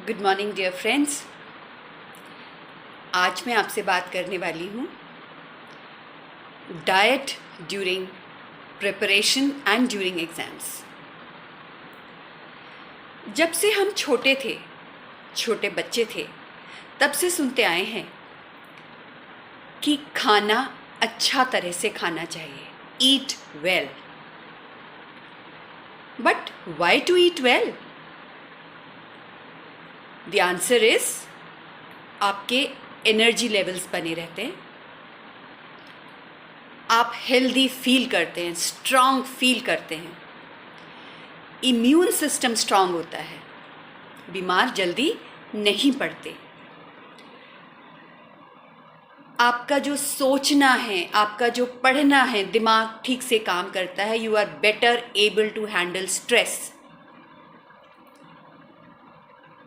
Good morning dear friends. आज मैं आपसे बात करने वाली हूँ diet during preparation and during exams. जब से हम छोटे बच्चे थे, तब से सुनते आए हैं कि खाना अच्छा तरह से खाना चाहिए, eat well. But why to eat well? The answer is आपके एनर्जी लेवल्स बने रहते हैं, आप हेल्दी फील करते हैं, स्ट्रांग फील करते हैं, इम्यून सिस्टम स्ट्रांग होता है, बीमार जल्दी नहीं पड़ते, आपका जो सोचना है, आपका जो पढ़ना है, दिमाग ठीक से काम करता है, you are better able to handle stress.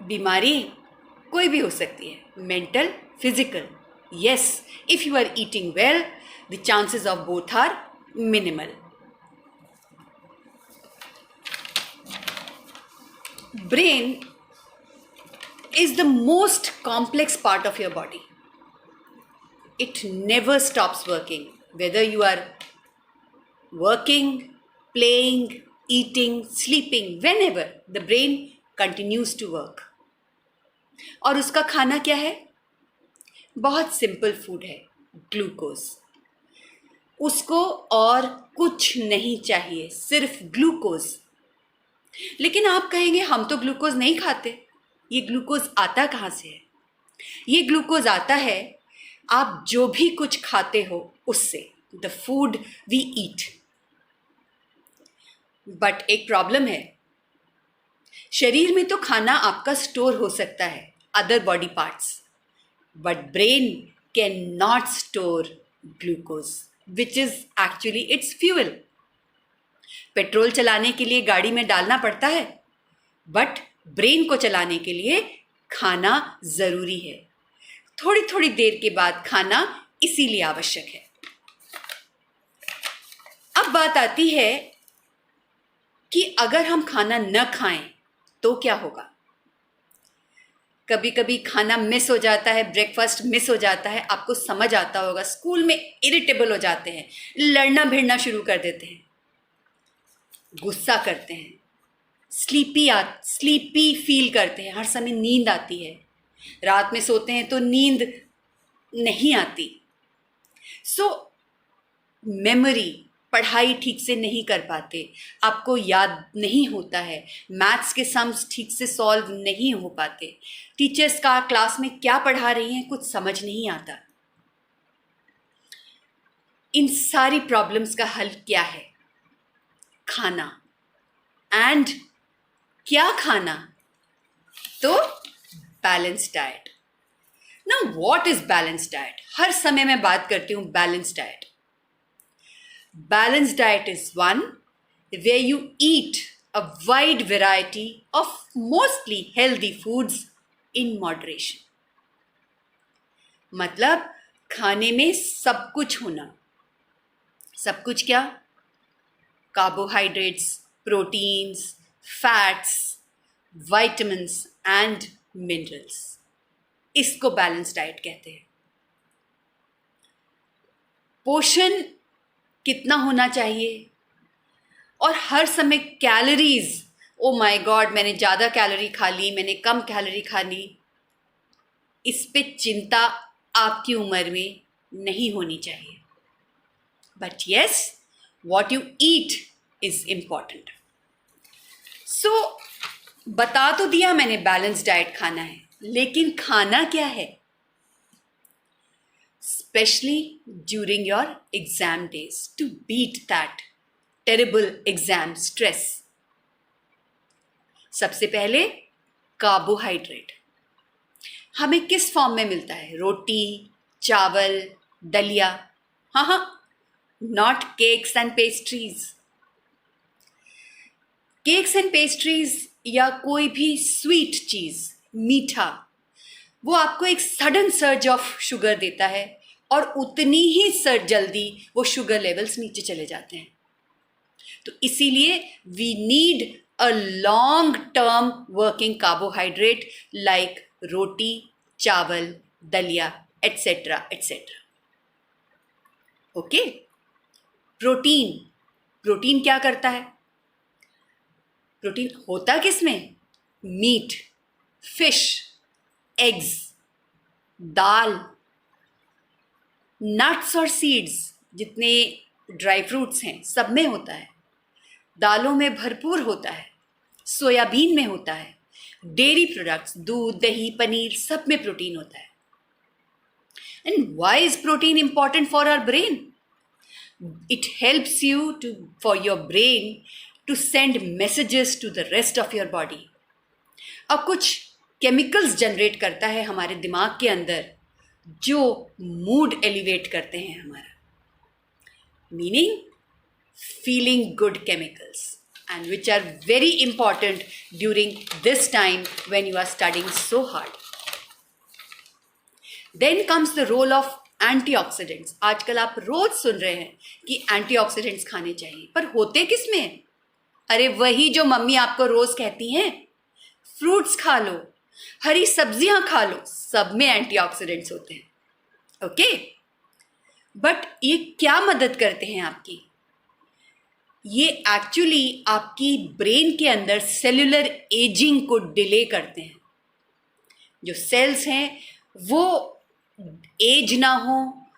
बीमारी कोई भी हो सकती है, mental, physical. yes, if you are eating well, the chances of both are minimal. Brain is the most complex part of your body. It never stops working, whether you are working, playing, eating, sleeping, whenever the brain continues to work. और उसका खाना क्या है? बहुत simple food है, glucose. उसको और कुछ नहीं चाहिए, सिर्फ ग्लूकोज। लेकिन आप कहेंगे हम तो ग्लूकोज नहीं खाते। ये ग्लूकोज आता कहाँ से है? ये ग्लूकोज आता है आप जो भी कुछ खाते हो उससे, the food we eat. But एक प्रॉब्लम है, शरीर में तो खाना आपका स्टोर हो सकता है, other body parts, but brain cannot store glucose, which is actually its fuel. Petrol चलाने के लिए गाड़ी में डालना पड़ता है, बट ब्रेन को चलाने के लिए खाना ज़रूरी है। थोड़ी थोड़ी देर के बाद खाना इसीलिए आवश्यक है। अब बात आती है कि अगर हम खाना न खाएं तो क्या होगा? कभी कभी खाना मिस हो जाता है, ब्रेकफास्ट मिस हो जाता है, आपको समझ आता होगा। स्कूल में इरिटेबल हो जाते हैं, लड़ना भिड़ना शुरू कर देते हैं, गुस्सा करते हैं, स्लीपी फील करते हैं, हर समय नींद आती है, रात में सोते हैं तो नींद नहीं आती। सो मेमोरी, पढ़ाई ठीक से नहीं कर पाते, आपको याद नहीं होता है, मैथ्स के सम्स ठीक से सॉल्व नहीं हो पाते, टीचर्स का क्लास में क्या पढ़ा रही हैं कुछ समझ नहीं आता। इन सारी प्रॉब्लम्स का हल क्या है? खाना। एंड क्या खाना? तो balance diet. Now what is balance diet? हर समय मैं बात करती हूँ balance diet. Balanced diet is one where you eat a wide variety of mostly healthy foods in moderation. मतलब खाने में सब कुछ होना। सब कुछ क्या? Carbohydrates, proteins, fats, vitamins and minerals. इसको बैलेंस डाइट कहते हैं। पोषण कितना होना चाहिए और हर समय कैलोरीज, ओ माय गॉड मैंने ज़्यादा कैलोरी खा ली, मैंने कम कैलोरी खा ली, इस पे चिंता आपकी उम्र में नहीं होनी चाहिए। But yes, what you eat is important. So बता तो दिया मैंने बैलेंस डाइट खाना है, लेकिन खाना क्या है? Especially during your exam days, to beat that terrible exam stress. सबसे पहले कार्बोहाइड्रेट हमें किस फॉर्म में मिलता है? रोटी, चावल, दलिया। हाँ, not cakes and pastries. Cakes and pastries या कोई भी स्वीट चीज, मीठा, वो आपको एक सडन सर्ज ऑफ शुगर देता है और उतनी ही जल्दी वो शुगर लेवल्स नीचे चले जाते हैं। तो इसीलिए we need a long term working carbohydrate like roti, chawal, dalia, etc. etc. Okay. Protein. Protein क्या करता है? प्रोटीन होता किस में? मीट, फिश, एग्स, दाल, नट्स और सीड्स, जितने ड्राई फ्रूट्स हैं सब में होता है. दालों में भरपूर होता है, सोयाबीन में होता है, डेयरी प्रोडक्ट्स, दूध, दही, पनीर, सब में प्रोटीन होता है. And why is protein important for our brain? It helps you for your brain to send messages to the rest of your body. अब कुछ केमिकल्स जनरेट करता है हमारे दिमाग के अंदर जो मूड एलिवेट करते हैं हमारा. Meaning feeling good chemicals, and which are very important during this time when you are studying so hard. Then comes the role of antioxidants. आजकल आप रोज सुन रहे हैं कि एंटीऑक्सीडेंट्स खाने चाहिए, पर होते किस में? अरे वही जो मम्मी आपको रोज कहती हैं, फ्रूट्स खा लो, हरी सब्जियां खा लो, सब में एंटीऑक्सीडेंट्स होते हैं. ओके. बट ये क्या मदद करते हैं आपकी? ये एक्चुअली आपकी ब्रेन के अंदर सेल्यूलर एजिंग को डिले करते हैं. जो सेल्स हैं वो एज ना हो,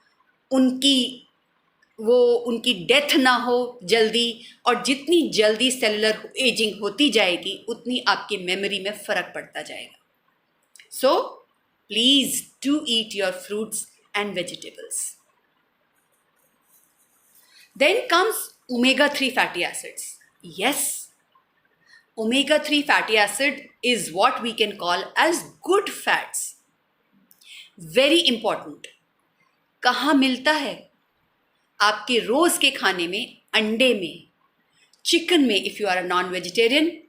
उनकी डेथ ना हो जल्दी, और जितनी जल्दी सेलुलर एजिंग होती जाएगी उतनी आपकी मेमोरी में फ़र्क पड़ता जाएगा. So please do eat your fruits and vegetables. Then comes omega-3 fatty acids. Yes, omega-3 fatty acid is what we can call as good fats. Very important. कहाँ मिलता है? आपके रोज के खाने में, अंडे में, चिकन में if you are a non vegetarian,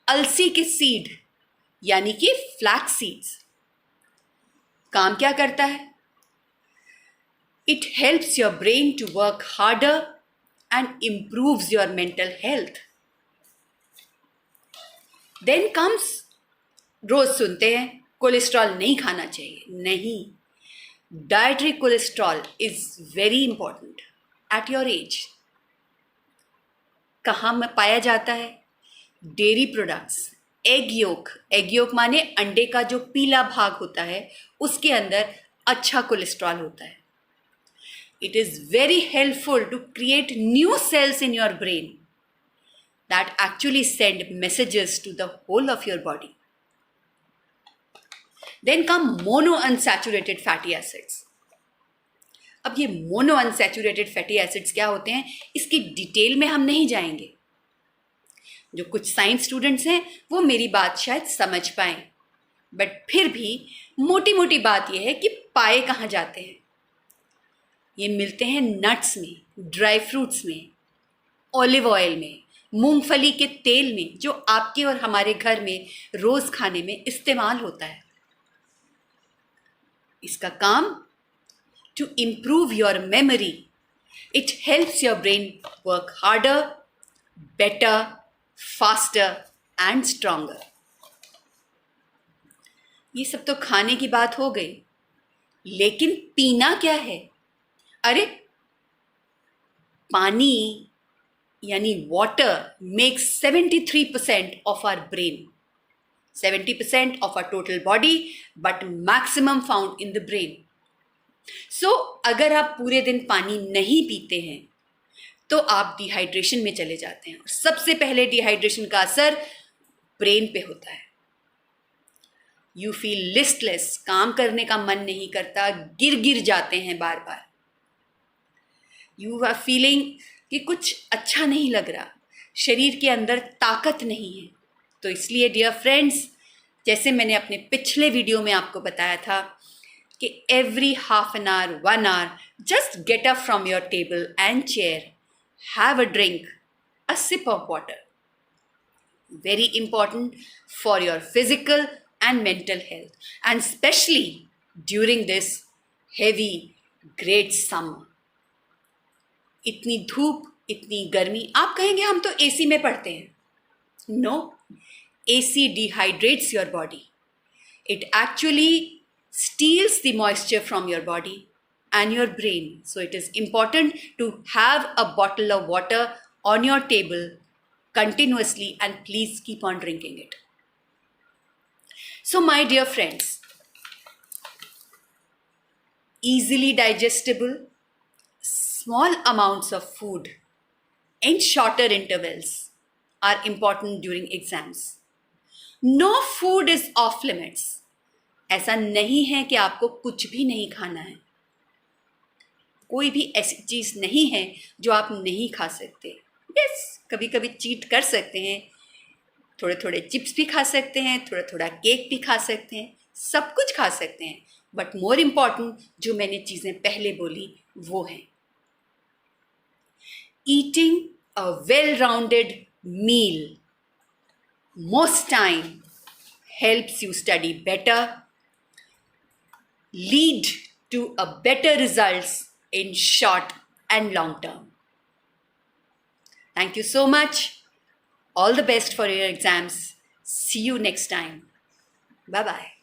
अलसी के सीड यानी कि फ्लैक्स सीड्स. काम क्या करता है? It helps your brain to work harder and improves your mental health. Then comes, रोज सुनते हैं कोलेस्ट्रॉल नहीं खाना चाहिए. नहीं, dietary cholesterol is very important at your age. कहाँ में पाया जाता है? Dairy products, egg yolk. Egg yolk माने अंडे का जो पीला भाग होता है उसके अंदर अच्छा कोलेस्ट्रॉल होता है. It is very helpful to create new cells in your brain that actually send messages to the whole of your body. Then come monounsaturated fatty acids. अब ये monounsaturated fatty acids क्या होते हैं इसकी डिटेल में हम नहीं जाएंगे. जो कुछ साइंस स्टूडेंट्स हैं वो मेरी बात शायद समझ पाएं, बट फिर भी मोटी मोटी बात यह है कि पाए कहाँ जाते हैं. ये मिलते हैं नट्स में, ड्राई फ्रूट्स में, ऑलिव ऑयल में, मूंगफली के तेल में, जो आपके और हमारे घर में रोज़ खाने में इस्तेमाल होता है. इसका काम to improve your memory. It helps your brain work harder, better, faster and stronger. ये सब तो खाने की बात हो गई, लेकिन पीना क्या है? अरे पानी यानी water makes 73% of our brain, 70% of our total body, but maximum found in the brain. So, अगर आप पूरे दिन पानी नहीं पीते हैं तो आप डिहाइड्रेशन में चले जाते हैं. और सबसे पहले डिहाइड्रेशन का असर ब्रेन पे होता है. यू फील लिस्टलेस, काम करने का मन नहीं करता, गिर गिर जाते हैं बार बार. यू आर फीलिंग कि कुछ अच्छा नहीं लग रहा, शरीर के अंदर ताकत नहीं है. तो इसलिए डियर फ्रेंड्स, जैसे मैंने अपने पिछले वीडियो में आपको बताया था कि every half an hour, 1 hour, just get up from your table and chair, have a drink, a sip of water. Very important for your physical and mental health, and specially during this heavy great summer. इतनी धूप, इतनी गर्मी, आप कहेंगे हम तो AC में पढ़ते हैं. No, AC dehydrates your body. It actually steals the moisture from your body and your brain. So it is important to have a bottle of water on your table continuously, and please keep on drinking it. So, my dear friends, easily digestible, small amounts of food in shorter intervals are important during exams. No food is off limits. ऐसा नहीं है कि आपको कुछ भी नहीं खाना है. कोई भी ऐसी चीज़ नहीं है जो आप नहीं खा सकते. यस, कभी कभी चीट कर सकते हैं. थोड़े थोड़े चिप्स भी खा सकते हैं, थोड़ा थोड़ा केक भी खा सकते हैं, सब कुछ खा सकते हैं. बट मोर इम्पॉर्टेंट जो मैंने चीज़ें पहले बोली वो हैं. Eating a well rounded meal most time helps you study better, lead to a better results in short and long term. Thank you so much. All the best for your exams. See you next time. Bye bye.